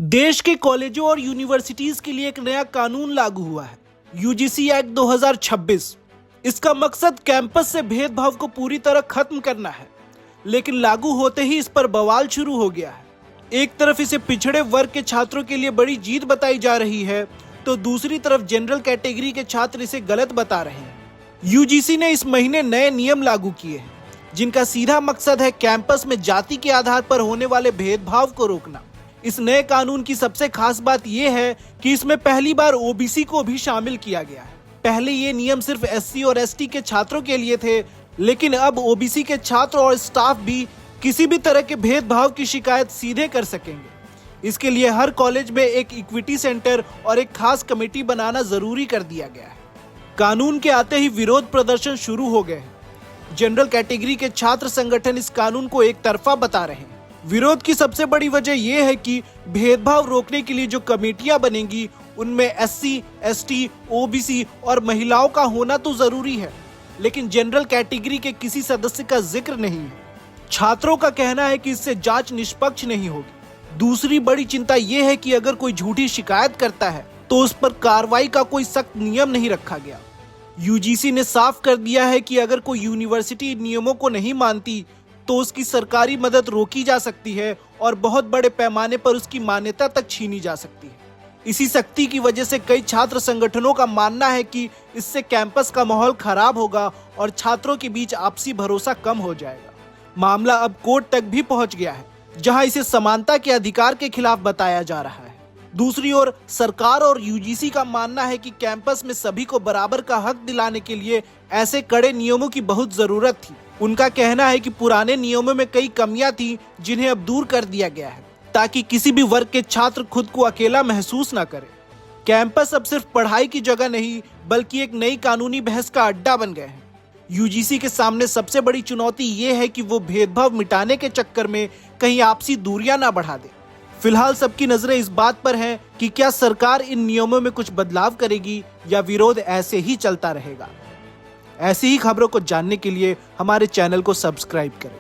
देश के कॉलेजों और यूनिवर्सिटीज के लिए एक नया कानून लागू हुआ है, यूजीसी एक्ट 2026। इसका मकसद कैंपस से भेदभाव को पूरी तरह खत्म करना है, लेकिन लागू होते ही इस पर बवाल शुरू हो गया है। एक तरफ इसे पिछड़े वर्ग के छात्रों के लिए बड़ी जीत बताई जा रही है, तो दूसरी तरफ जनरल कैटेगरी के छात्र इसे गलत बता रहे हैं। यूजीसी ने इस महीने नए नियम लागू किए हैं, जिनका सीधा मकसद है कैंपस में जाति के आधार पर होने वाले भेदभाव को रोकना। इस नए कानून की सबसे खास बात यह है कि इसमें पहली बार ओबीसी को भी शामिल किया गया है। पहले ये नियम सिर्फ एससी और एसटी के छात्रों के लिए थे, लेकिन अब ओबीसी के छात्र और स्टाफ भी किसी भी तरह के भेदभाव की शिकायत सीधे कर सकेंगे। इसके लिए हर कॉलेज में एक इक्विटी सेंटर और एक खास कमेटी बनाना जरूरी कर दिया गया है। कानून के आते ही विरोध प्रदर्शन शुरू हो गए हैं। जनरल कैटेगरी के छात्र संगठन इस कानून को एक तरफा बता रहे हैं। विरोध की सबसे बड़ी वजह यह है कि भेदभाव रोकने के लिए जो कमेटियां बनेंगी, उनमें एससी, एसटी, ओबीसी और महिलाओं का होना तो जरूरी है, लेकिन जनरल कैटेगरी के किसी सदस्य का जिक्र नहीं है। छात्रों का कहना है कि इससे जांच निष्पक्ष नहीं होगी। दूसरी बड़ी चिंता यह है कि अगर कोई झूठी शिकायत करता है तो उस पर कार्रवाई का कोई सख्त नियम नहीं रखा गया। यूजीसी ने साफ कर दिया है कि अगर कोई यूनिवर्सिटी नियमों को नहीं मानती तो उसकी सरकारी मदद रोकी जा सकती है और बहुत बड़े पैमाने पर उसकी मान्यता तक छीनी जा सकती है। इसी सख्ती की वजह से कई छात्र संगठनों का मानना है कि इससे कैंपस का माहौल खराब होगा और छात्रों के बीच आपसी भरोसा कम हो जाएगा। मामला अब कोर्ट तक भी पहुंच गया है, जहां इसे समानता के अधिकार के खिलाफ बताया जा रहा है। दूसरी ओर सरकार और यूजीसी का मानना है कि कैंपस में सभी को बराबर का हक दिलाने के लिए ऐसे कड़े नियमों की बहुत जरूरत थी। उनका कहना है कि पुराने नियमों में कई कमियां थी, जिन्हें अब दूर कर दिया गया है, ताकि किसी भी वर्ग के छात्र खुद को अकेला महसूस ना करें। कैंपस अब सिर्फ पढ़ाई की जगह नहीं, बल्कि एक नई कानूनी बहस का अड्डा बन गए हैं। यूजीसी के सामने सबसे बड़ी चुनौती ये है कि वो भेदभाव मिटाने के चक्कर में कहीं आपसी दूरियां ना बढ़ा दे। फिलहाल सबकी नजरें इस बात पर हैं कि क्या सरकार इन नियमों में कुछ बदलाव करेगी या विरोध ऐसे ही चलता रहेगा। ऐसी ही खबरों को जानने के लिए हमारे चैनल को सब्सक्राइब करें।